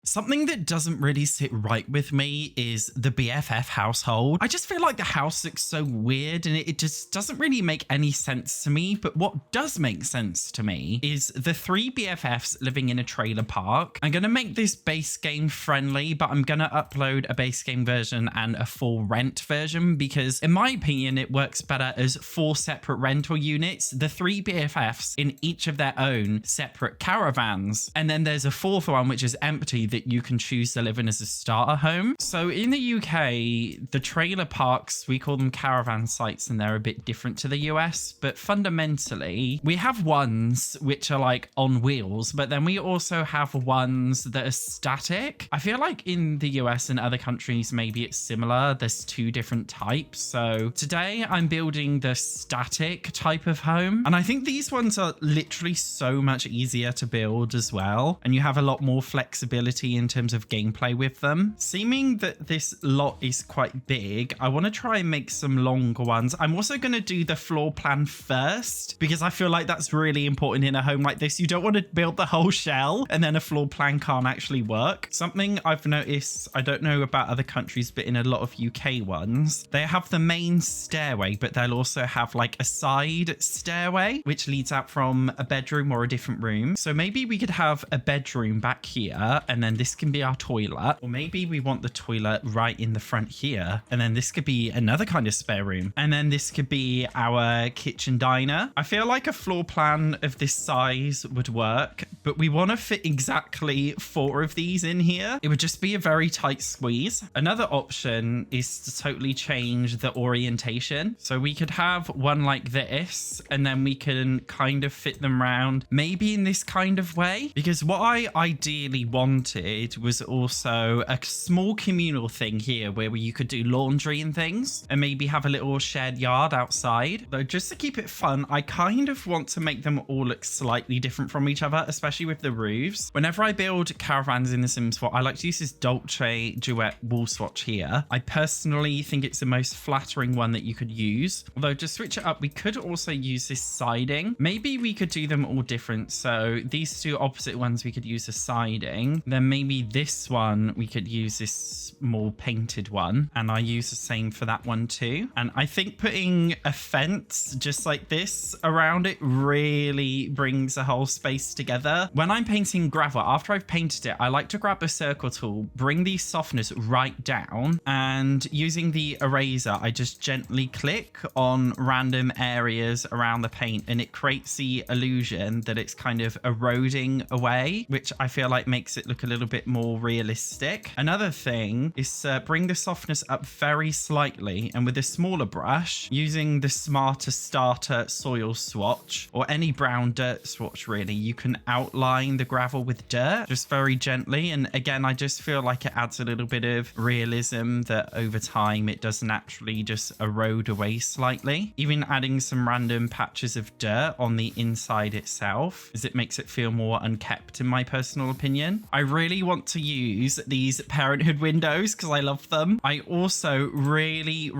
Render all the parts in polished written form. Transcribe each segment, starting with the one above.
Something that doesn't really sit right with me is the BFF household. I just feel like the house looks so weird and it just doesn't really make any sense to me. But what does make sense to me is the 3 BFFs living in a trailer park. I'm going to make this base game friendly, but I'm going to upload a base game version and a full rent version because in my opinion, it works better as 4 separate rental units, the 3 BFFs in each of their own separate caravans. And then there's a 4th one, which is empty, that you can choose to live in as a starter home. So in the UK, the trailer parks, we call them caravan sites and they're a bit different to the US, but fundamentally we have ones which are like on wheels, but then we also have ones that are static. I feel like in the US and other countries, maybe it's similar. There's 2 different types. So today I'm building the static type of home. And I think these ones are literally so much easier to build as well. And you have a lot more flexibility in terms of gameplay with them. Seeming that this lot is quite big, I want to try and make some longer ones. I'm also going to do the floor plan first because I feel like that's really important in a home like this. You don't want to build the whole shell and then a floor plan can't actually work. Something I've noticed, I don't know about other countries, but in a lot of UK ones, they have the main stairway, but they'll also have like a side stairway, which leads out from a bedroom or a different room. So maybe we could have a bedroom back here and then this can be our toilet, or maybe we want the toilet right in the front here and then this could be another kind of spare room, and then this could be our kitchen diner. I feel like a floor plan of this size would work, but we want to fit exactly 4 of these in here. It would just be a very tight squeeze. Another option is to totally change the orientation, so we could have one like this and then we can kind of fit them around maybe in this kind of way, because what I ideally wanted was also a small communal thing here where you could do laundry and things and maybe have a little shared yard outside. Though just to keep it fun, I kind of want to make them all look slightly different from each other, especially with the roofs. Whenever I build caravans in The Sims 4, I like to use this Dolce Duet wall swatch here. I personally think it's the most flattering one that you could use. Although to switch it up, we could also use this siding. Maybe we could do them all different. So these 2 opposite ones, we could use a siding. Then maybe this one, we could use this more painted one. And I use the same for that one too. And I think putting a fence just like this around it really brings the whole space together. When I'm painting gravel, after I've painted it, I like to grab a circle tool, bring the softness right down, and using the eraser, I just gently click on random areas around the paint and it creates the illusion that it's kind of eroding away, which I feel like makes it look a little bit more realistic. Another thing is bring the softness up very slightly, and with a smaller brush, using the Smarter Starter soil swatch or any brown dirt swatch really, you can outline the gravel with dirt just very gently. And again, I just feel like it adds a little bit of realism that over time it does naturally just erode away slightly. Even adding some random patches of dirt on the inside itself, as it makes it feel more unkept in my personal opinion. I really want to use these parenthood windows because I love them. I also really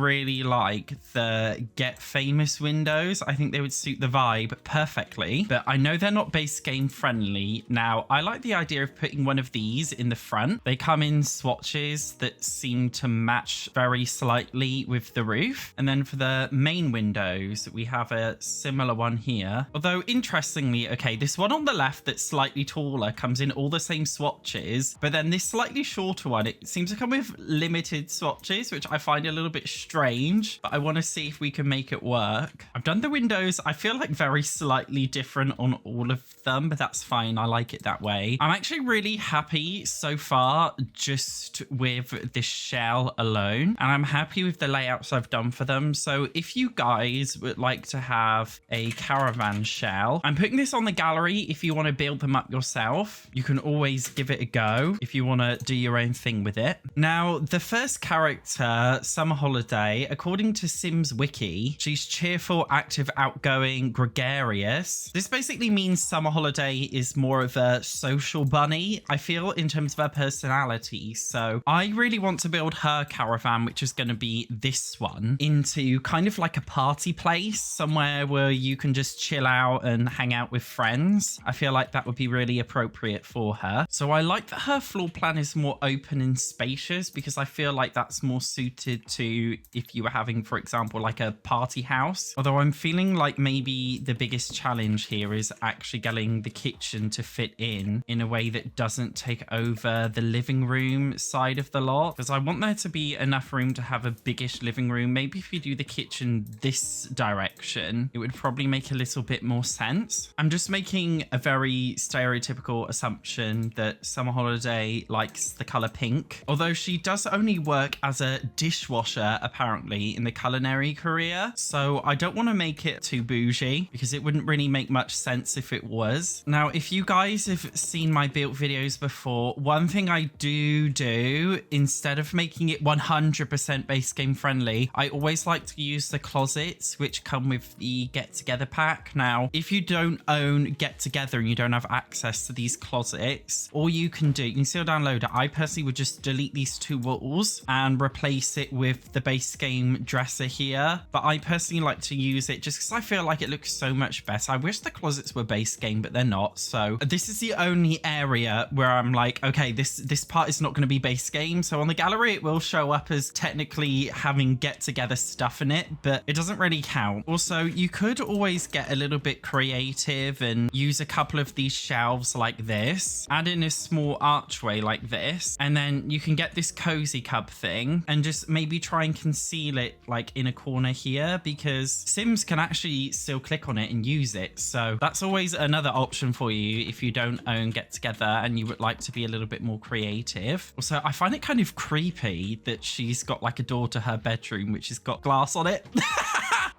like the Get Famous windows. I think they would suit the vibe perfectly, but I know they're not base game friendly. Now, I like the idea of putting one of these in the front. They come in swatches that seem to match very slightly with the roof. And then for the main windows, we have a similar one here. Although interestingly, okay, this one on the left that's slightly taller comes in all the same swatches, but then this slightly shorter one, it seems to come with limited swatches, which I find a little bit strange, but I want to see if we can make it work. I've done the windows, I feel like very slightly different on all of them, but that's fine. I like it that way. I'm actually really happy so far just with this shell alone, and I'm happy with the layouts I've done for them. So if you guys would like to have a caravan shell, I'm putting this on the gallery. If you want to build them up yourself, you can always give it a go if you want to do your own thing with it. Now, the first character, Summer Holiday, according to Sims Wiki, she's cheerful, active, outgoing, gregarious. This basically means Summer Holiday is more of a social bunny, I feel, in terms of her personality. So I really want to build her caravan, which is going to be this one, into kind of like a party place, somewhere where you can just chill out and hang out with friends. I feel like that would be really appropriate for her. So I like that her floor plan is more open and spacious because I feel like that's more suited to if you were having, for example, like a party house. Although I'm feeling like maybe the biggest challenge here is actually getting the kitchen to fit in a way that doesn't take over the living room side of the lot, because I want there to be enough room to have a biggish living room. Maybe if you do the kitchen this direction, it would probably make a little bit more sense. I'm just making a very stereotypical assumption that Summer Holiday likes the color pink, although she does only work as a dishwasher apparently in the culinary career, so I don't want to make it too bougie because it wouldn't really make much sense if it was. Now, if you guys have seen my build videos before, one thing I do instead of making it 100% base game friendly, I always like to use the closets which come with the Get Together pack. Now, if you don't own Get Together and you don't have access to these closets, all you can do, you can still download it. I personally would just delete these two walls and replace it with the base game dresser here, but I personally like to use it just because I feel like it looks so much better. I wish the closets were base game, but they're not. So this is the only area where I'm like, okay, this part is not going to be base game. So on the gallery, it will show up as technically having Get Together stuff in it, but it doesn't really count. Also, you could always get a little bit creative and use a couple of these shelves like this, add in a small archway like this, and then you can get this cozy cub thing and just maybe try and conceal it like in a corner here, because Sims can actually still click on it and use it. So that's always another option for you if you don't own Get Together and you would like to be a little bit more creative. Also, I find it kind of creepy that she's got like a door to her bedroom which has got glass on it.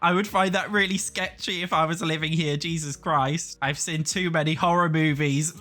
I would find that really sketchy if I was living here. Jesus Christ. I've seen too many horror movies.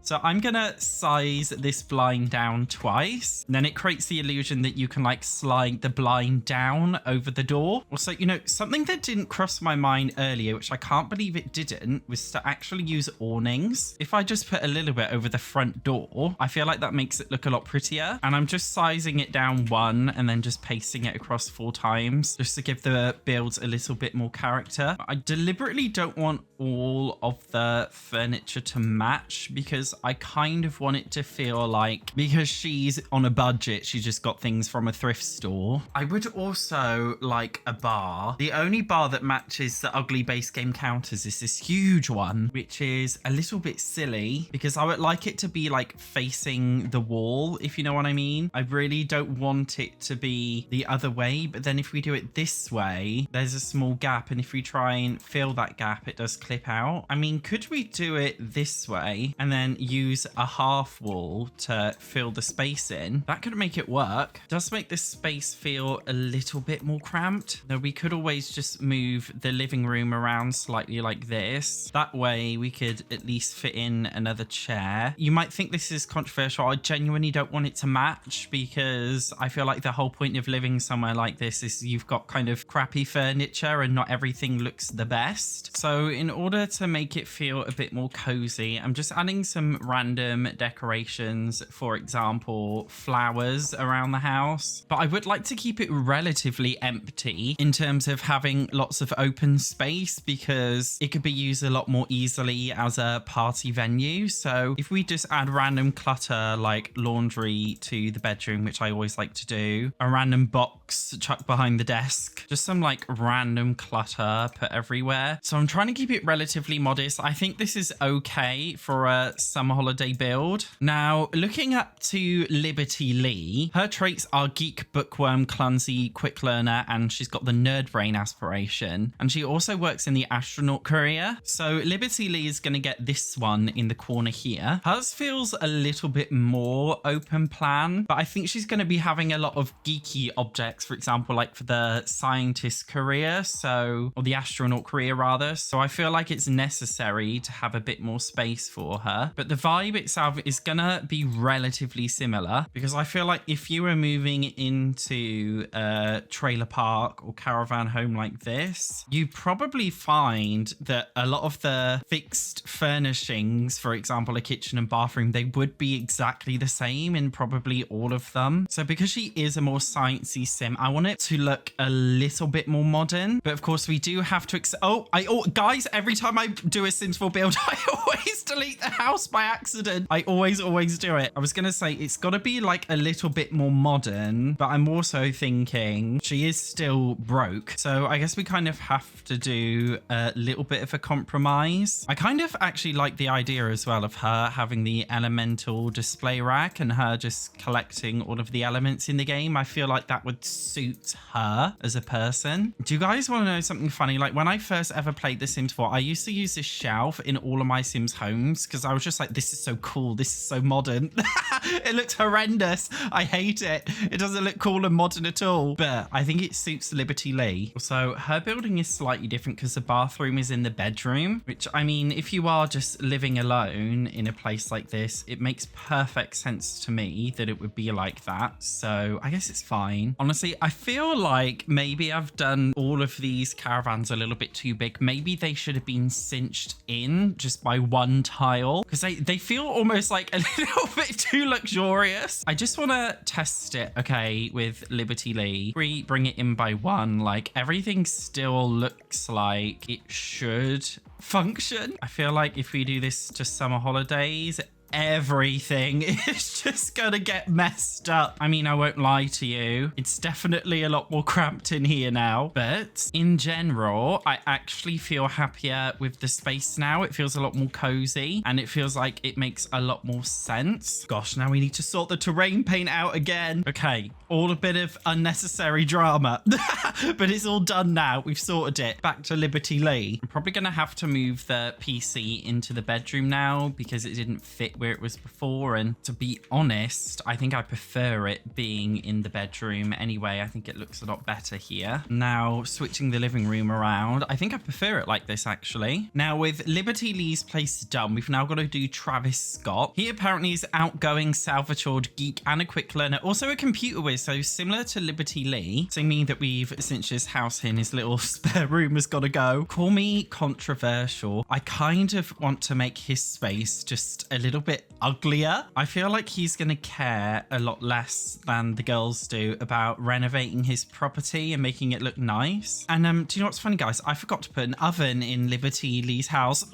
So I'm gonna size this blind down twice. And then it creates the illusion that you can like slide the blind down over the door. Also, you know, something that didn't cross my mind earlier, which I can't believe it didn't, was to actually use awnings. If I just put a little bit over the front door, I feel like that makes it look a lot prettier. And I'm just sizing it down one and then just pasting it across 4 times just to give the builds a little bit more character. I deliberately don't want all of the furniture to match because I kind of want it to feel like, because she's on a budget, she just got things from a thrift store. I would also like a bar. The only bar that matches the ugly base game counters is this huge one, which is a little bit silly because I would like it to be like facing the wall, if you know what I mean. I really don't want it to be the other way, but then if we do it this way, there's a small gap, and if we try and fill that gap, it does clip out. I mean, could we do it this way and then use a half wall to fill the space in? That could make it work. It does make this space feel a little bit more cramped. Now, we could always just move the living room around slightly like this. That way we could at least fit in another chair. You might think this is controversial. I genuinely don't want it to match because I feel like the whole point of living somewhere like this is you've got kind of crappy furniture and not everything looks the best. So in order to make it feel a bit more cozy, I'm just adding some random decorations, for example, flowers around the house. But I would like to keep it relatively empty in terms of having lots of open space because it could be used a lot more easily as a party venue. So if we just add random clutter like laundry to the bedroom, which I always like to do, a random box chucked behind the desk, just some like random clutter put everywhere. So I'm trying to keep it relatively modest. I think this is okay for a summer holiday build. Now, looking up to Liberty Lee, her traits are geek, bookworm, clumsy, quick learner, and she's got the nerd brain aspiration. And she also works in the astronaut career. So Liberty Lee is going to get this one in the corner here. Hers feels a little bit more open plan, but I think she's going to be having a lot of geeky objects, for example, like for the scientist career, or the astronaut career rather. So I feel like it's necessary to have a bit more space for her. But the vibe itself is gonna be relatively similar because I feel like if you were moving into a trailer park or caravan home like this, you'd probably find that a lot of the fixed furnishings, for example, a kitchen and bathroom, they would be exactly the same in probably all of them. So because she is a more sciencey sim, I want it to look a little bit more modern. But of course, we do have to guys, every time I do a Sims 4 build, I always delete the house by by accident. I always do it. I was going to say it's got to be like a little bit more modern, but I'm also thinking she is still broke. So I guess we kind of have to do a little bit of a compromise. I kind of actually like the idea as well of her having the elemental display rack and her just collecting all of the elements in the game. I feel like that would suit her as a person. Do you guys want to know something funny? Like when I first ever played The Sims 4, I used to use this shelf in all of my Sims homes because I was just like, this is so cool. This is so modern. It looks horrendous. I hate it. It doesn't look cool and modern at all, but I think it suits Liberty Lee. So her building is slightly different because the bathroom is in the bedroom, which I mean, if you are just living alone in a place like this, it makes perfect sense to me that it would be like that. So I guess it's fine. Honestly, I feel like maybe I've done all of these caravans a little bit too big. Maybe they should have been cinched in just by one tile because they feel almost like a little bit too luxurious. I just want to test it, okay, with Liberty Lee. Bring it in by one. Like everything still looks like it should function. I feel like if we do this to summer holidays, everything is just gonna get messed up. I mean, I won't lie to you. It's definitely a lot more cramped in here now, but in general, I actually feel happier with the space now. It feels a lot more cozy and it feels like it makes a lot more sense. Gosh, now we need to sort the terrain paint out again. Okay, all a bit of unnecessary drama, but it's all done now. We've sorted it. Back to Liberty Lee. I'm probably gonna have to move the PC into the bedroom now because it didn't fit where it was before, and to be honest, I think I prefer it being in the bedroom anyway. I think it looks a lot better here. Now switching the living room around, I think I prefer it like this actually. Now with Liberty Lee's place done, we've now got to do Travis Scott. He apparently is outgoing, salvatored, geek and a quick learner, also a computer whiz, so similar to Liberty Lee. So mean that we've cinched his house in, his little spare room has got to go. Call me controversial, I kind of want to make his space just a little bit uglier. I feel like he's gonna care a lot less than the girls do about renovating his property and making it look nice. And do you know what's funny, guys? I forgot to put an oven in Liberty Lee's house.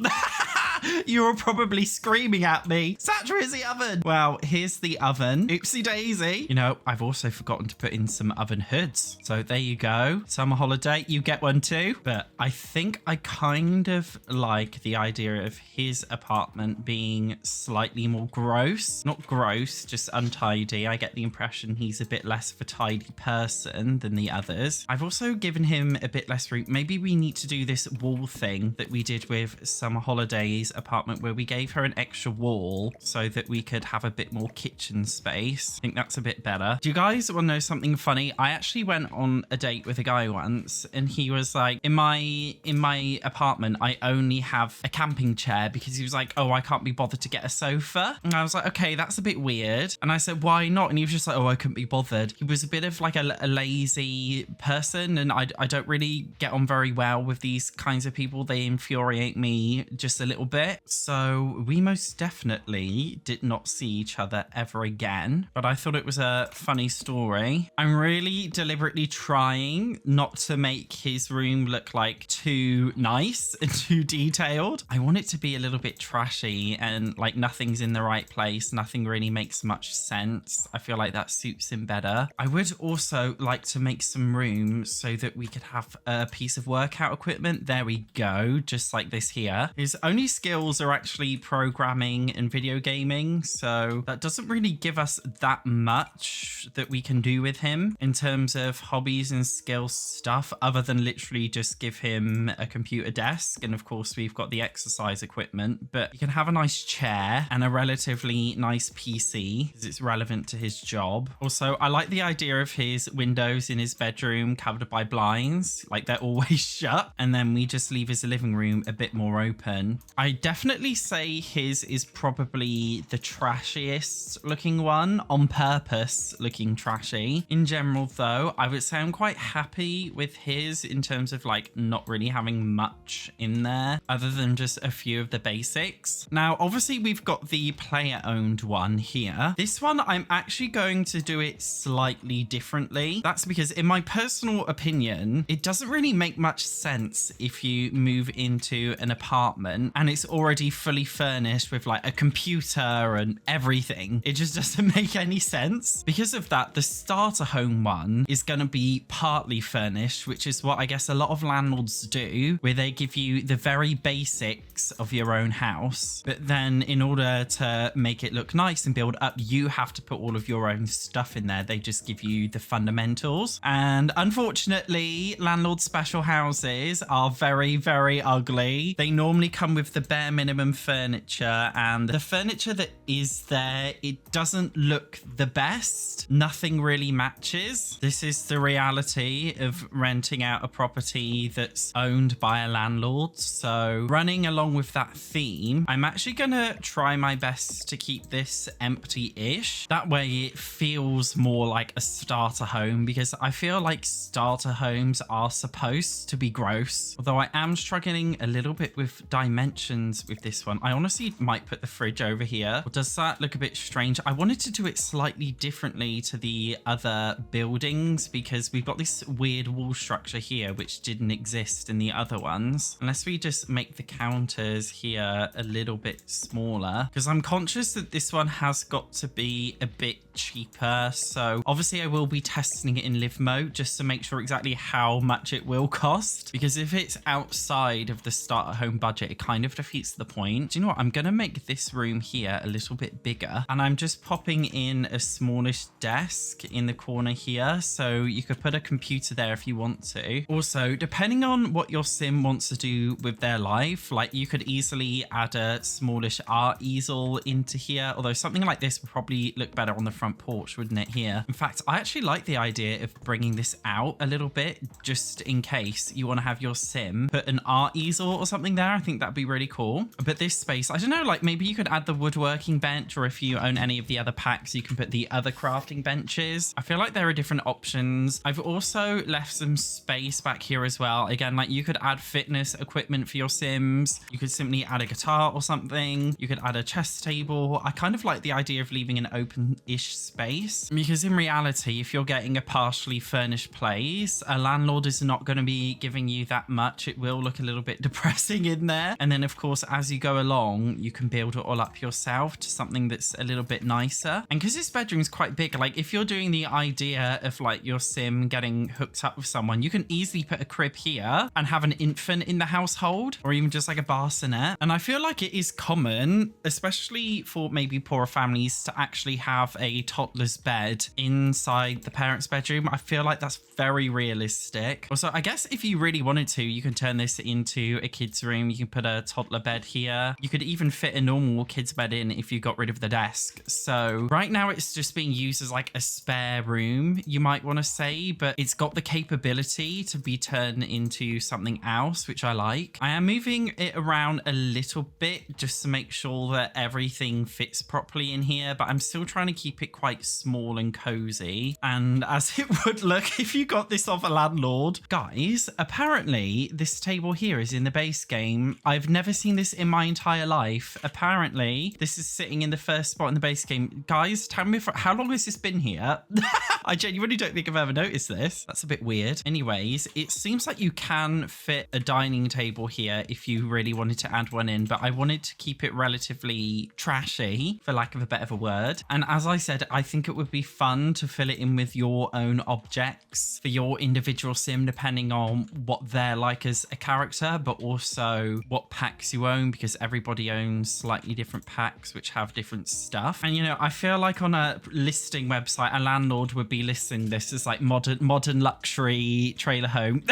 You're probably screaming at me, Satch, where's the oven? Well, here's the oven. Oopsie daisy. You know, I've also forgotten to put in some oven hoods. So there you go. Summer holiday, you get one too. But I think I kind of like the idea of his apartment being slightly more gross. Not gross, just untidy. I get the impression he's a bit less of a tidy person than the others. I've also given him a bit less room. Maybe we need to do this wall thing that we did with Summer Holidays apartment where we gave her an extra wall so that we could have a bit more kitchen space. I think that's a bit better. Do you guys want to know something funny? I actually went on a date with a guy once and he was like, in my apartment, I only have a camping chair, because he was like, oh, I can't be bothered to get a sofa. And I was like, okay, that's a bit weird. And I said, why not? And he was just like, oh, I couldn't be bothered. He was a bit of like a lazy person, and I don't really get on very well with these kinds of people. They infuriate me just a little bit. So we most definitely did not see each other ever again, but I thought it was a funny story. I'm really deliberately trying not to make his room look like too nice and too detailed. I want it to be a little bit trashy and like nothing's in the right place. Nothing really makes much sense. I feel like that suits him better. I would also like to make some room so that we could have a piece of workout equipment. There we go. Just like this here. His only skills are actually programming and video gaming, so that doesn't really give us that much that we can do with him in terms of hobbies and skill stuff, other than literally just give him a computer desk. And of course we've got the exercise equipment, but you can have a nice chair and a relatively nice PC because it's relevant to his job. Also, I like the idea of his windows in his bedroom covered by blinds, like they're always shut, and then we just leave his living room a bit more open. I definitely say his is probably the trashiest looking one, on purpose looking trashy. In general though, I would say I'm quite happy with his in terms of like not really having much in there other than just a few of the basics. Now obviously we've got the player owned one here. This one I'm actually going to do it slightly differently. That's because in my personal opinion, it doesn't really make much sense if you move into an apartment and it's space already fully furnished with like a computer and everything. It just doesn't make any sense. Because of that, the starter home one is going to be partly furnished, which is what I guess a lot of landlords do, where they give you the very basics of your own house. But then in order to make it look nice and build up, you have to put all of your own stuff in there. They just give you the fundamentals. And unfortunately, landlord special houses are very, very ugly. They normally come with the bare minimum furniture, and the furniture that is there, it doesn't look the best. Nothing really matches. This is the reality of renting out a property that's owned by a landlord. So running along with that theme, I'm actually gonna try my best to keep this empty-ish. That way it feels more like a starter home, because I feel like starter homes are supposed to be gross. Although I am struggling a little bit with dimensions with this one. I honestly might put the fridge over here. Or does that look a bit strange? I wanted to do it slightly differently to the other buildings, because we've got this weird wall structure here which didn't exist in the other ones. Unless we just make the counters here a little bit smaller, because I'm conscious that this one has got to be a bit cheaper. So obviously I will be testing it in live mode just to make sure exactly how much it will cost, because if it's outside of the starter home budget, it kind of defeats the point. Do you know what? I'm gonna make this room here a little bit bigger, and I'm just popping in a smallish desk in the corner here, so you could put a computer there if you want to. Also, depending on what your sim wants to do with their life, like you could easily add a smallish art easel into here, although something like this would probably look better on the front porch, wouldn't it, here? In fact, I actually like the idea of bringing this out a little bit, just in case you want to have your sim put an art easel or something there. I think that'd be really cool. But this space, I don't know, like maybe you could add the woodworking bench, or if you own any of the other packs, you can put the other crafting benches. I feel like there are different options. I've also left some space back here as well. Again, like you could add fitness equipment for your sims. You could simply add a guitar or something. You could add a chess table. I kind of like the idea of leaving an open-ish space, because in reality, if you're getting a partially furnished place, a landlord is not going to be giving you that much. It will look a little bit depressing in there. And then of course, as you go along, you can build it all up yourself to something that's a little bit nicer. And because this bedroom is quite big, like if you're doing the idea of like your sim getting hooked up with someone, you can easily put a crib here and have an infant in the household, or even just like a bassinet. And I feel like it is common, especially for maybe poorer families, to actually have a toddler's bed inside the parents' bedroom. I feel like that's very realistic. Also, I guess if you really wanted to, you can turn this into a kid's room. You can put a toddler bed here. You could even fit a normal kid's bed in if you got rid of the desk. So right now it's just being used as like a spare room, you might want to say, but it's got the capability to be turned into something else, which I like. I am moving it around a little bit just to make sure that everything fits properly in here, but I'm still trying to keep it quite small and cozy, and as it would look if you got this off a landlord. Guys, apparently this table here is in the base game. I've never seen this in my entire life. Apparently this is sitting in the first spot in the base game. Guys, tell me how long has this been here? I genuinely don't think I've ever noticed this. That's a bit weird. Anyways, it seems like you can fit a dining table here if you really wanted to add one in, but I wanted to keep it relatively trashy, for lack of a better word. And as I said, I think it would be fun to fill it in with your own objects for your individual sim, depending on what they're like as a character, but also what packs you own, because everybody owns slightly different packs which have different stuff. And you know, I feel like on a listing website, a landlord would be listing this as like modern luxury trailer home.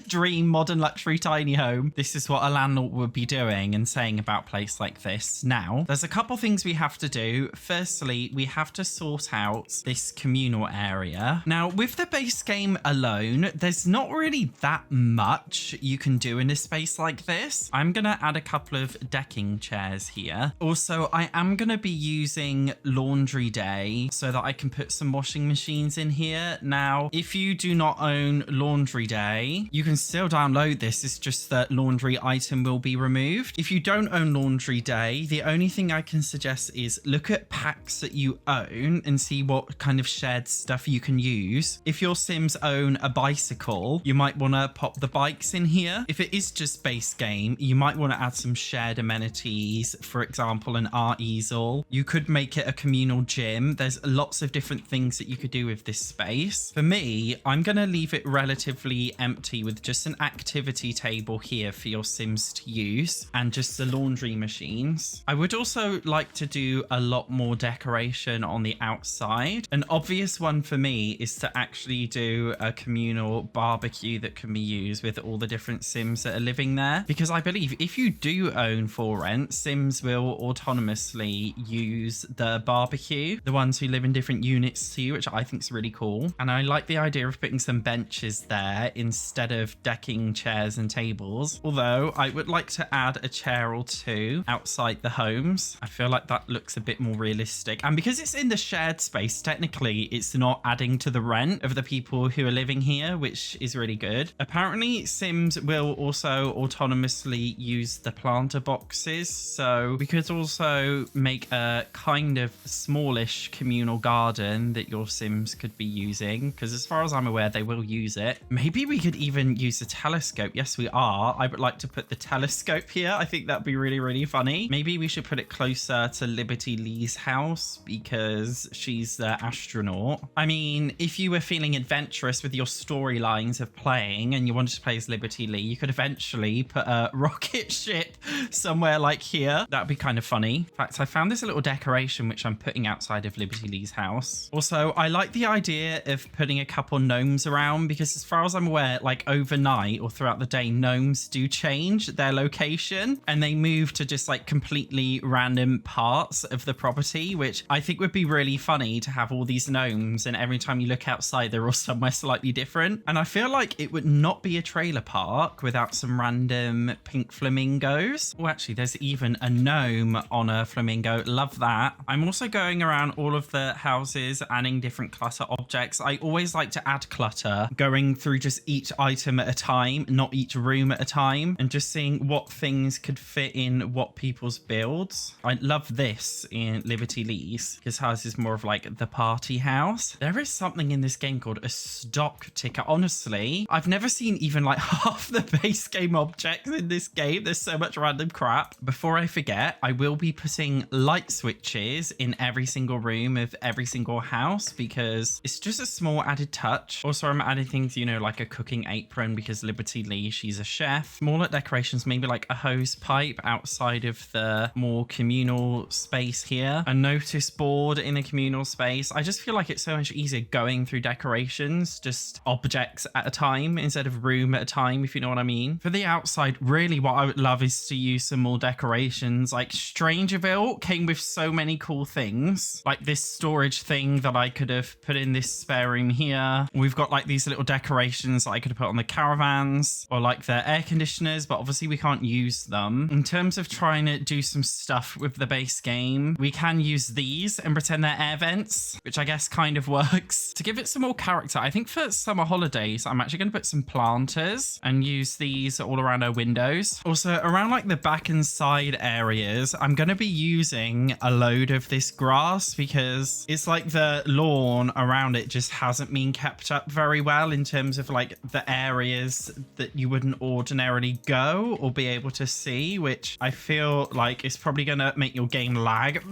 Dream modern luxury tiny home. This is what a landlord would be doing and saying about a place like this. Now, there's a couple things we have to do. Firstly, we have to sort out this communal area. Now, with the base game alone, there's not really that much you can do in a space like this. I'm gonna add a couple of decking chairs here. Also, I am gonna be using laundry day so that I can put some washing machines in here. Now, if you do not own laundry day, way. You can still download this. It's just that laundry item will be removed. If you don't own Laundry Day, the only thing I can suggest is look at packs that you own and see what kind of shared stuff you can use. If your Sims own a bicycle, you might want to pop the bikes in here. If it is just base game, you might want to add some shared amenities, for example, an art easel. You could make it a communal gym. There's lots of different things that you could do with this space. For me, I'm going to leave it relatively empty with just an activity table here for your Sims to use and just the laundry machines. I would also like to do a lot more decoration on the outside. An obvious one for me is to actually do a communal barbecue that can be used with all the different Sims that are living there, because I believe if you do own For Rent, Sims will autonomously use the barbecue, the ones who live in different units to you, which I think is really cool. And I like the idea of putting some benches there instead of decking chairs and tables, although I would like to add a chair or two outside the homes. I feel like that looks a bit more realistic, and because it's in the shared space, technically it's not adding to the rent of the people who are living here, which is really good. Apparently Sims will also autonomously use the planter boxes, so we could also make a kind of smallish communal garden that your Sims could be using, because as far as I'm aware they will use it. Maybe we could even use a telescope. Yes, we are. I would like to put the telescope here. I think that'd be really funny. Maybe we should put it closer to Liberty Lee's house because she's the astronaut. I mean, if you were feeling adventurous with your storylines of playing and you wanted to play as Liberty Lee, you could eventually put a rocket ship somewhere like here. That'd be kind of funny. In fact, I found this little decoration which I'm putting outside of Liberty Lee's house. Also, I like the idea of putting a couple gnomes around because as far as I'm aware, like overnight or throughout the day, gnomes do change their location and they move to just like completely random parts of the property, which I think would be really funny to have all these gnomes and every time you look outside they're all somewhere slightly different. And I feel like it would not be a trailer park without some random pink flamingos. Oh, actually there's even a gnome on a flamingo. Love that. I'm also going around all of the houses adding different clutter objects. I always like to add clutter, going through just each item at a time, not each room at a time, and just seeing what things could fit in what people's builds. I love this in Liberty Lee's because hers is more of like the party house. There is something in this game called a stock ticker. Honestly, I've never seen even like half the base game objects in this game. There's so much random crap. Before I forget, I will be putting light switches in every single room of every single house because it's just a small added touch. Also, I'm adding things, you know, like a cooking apron because Liberty Lee, she's a chef. Smaller decorations, maybe like a hose pipe outside of the more communal space here. A notice board in a communal space. I just feel like it's so much easier going through decorations, just objects at a time instead of room at a time, if you know what I mean. For the outside, really what I would love is to use some more decorations. Like Strangerville came with so many cool things, like this storage thing that I could have put in this spare room here. We've got like these little decorations that I could have put on the caravans or like the air conditioners, but obviously we can't use them. In terms of trying to do some stuff with the base game, we can use these and pretend they're air vents, which I guess kind of works. To give it some more character, I think for summer holidays, I'm actually going to put some planters and use these all around our windows. Also, around like the back and side areas, I'm going to be using a load of this grass because it's like the lawn around it just hasn't been kept up very well in terms of like the areas that you wouldn't ordinarily go or be able to see, which I feel like is probably going to make your game lag.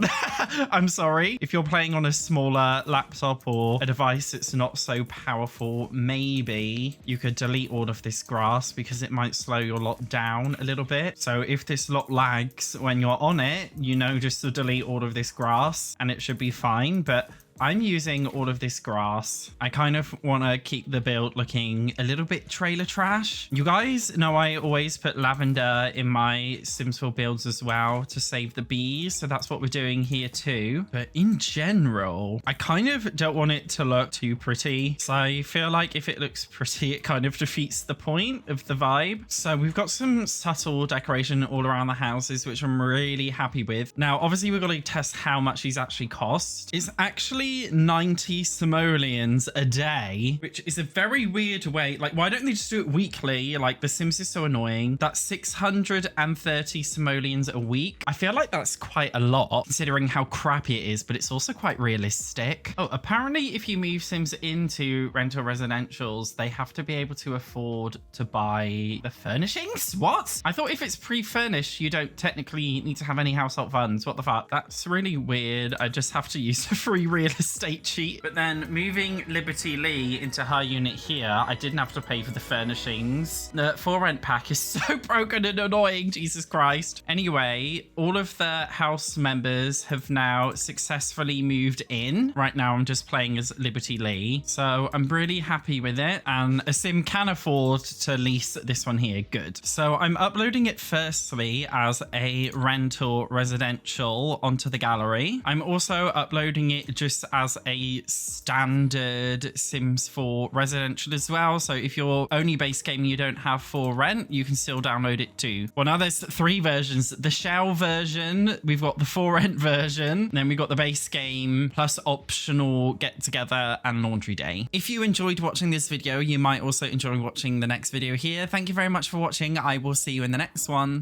I'm sorry. If you're playing on a smaller laptop or a device that's not so powerful, maybe you could delete all of this grass because it might slow your lot down a little bit. So if this lot lags when you're on it, you know, just to delete all of this grass and it should be fine. But I'm using all of this grass. I kind of want to keep the build looking a little bit trailer trash. You guys know I always put lavender in my Simsville builds as well to save the bees. So that's what we're doing here too. But in general, I kind of don't want it to look too pretty. So I feel like if it looks pretty, it kind of defeats the point of the vibe. So we've got some subtle decoration all around the houses, which I'm really happy with. Now, obviously we're going to test how much these actually cost. It's actually roughly 90 simoleons a day, which is a very weird way. Like, why don't they just do it weekly? Like, The Sims is so annoying. That's 630 simoleons a week. I feel like that's quite a lot considering how crappy it is, but it's also quite realistic. Oh, apparently if you move Sims into rental residentials, they have to be able to afford to buy the furnishings. What? I thought if it's pre-furnished, you don't technically need to have any household funds. What the fuck? That's really weird. I just have to use a free real estate cheat. But then moving Liberty Lee into her unit here, I didn't have to pay for the furnishings. The for rent pack is so broken and annoying. Jesus Christ. Anyway, all of the house members have now successfully moved in. Right now, I'm just playing as Liberty Lee. So I'm really happy with it. And a sim can afford to lease this one here. Good. So I'm uploading it firstly as a rental residential onto the gallery. I'm also uploading it just as a standard Sims 4 residential as well. So if you're only base game and you don't have for rent, you can still download it too. Well, now there's 3 versions. The shell version, we've got the for rent version, then we've got the base game plus optional get together and laundry day. If you enjoyed watching this video, you might also enjoy watching the next video here. Thank you very much for watching. I will see you in the next one.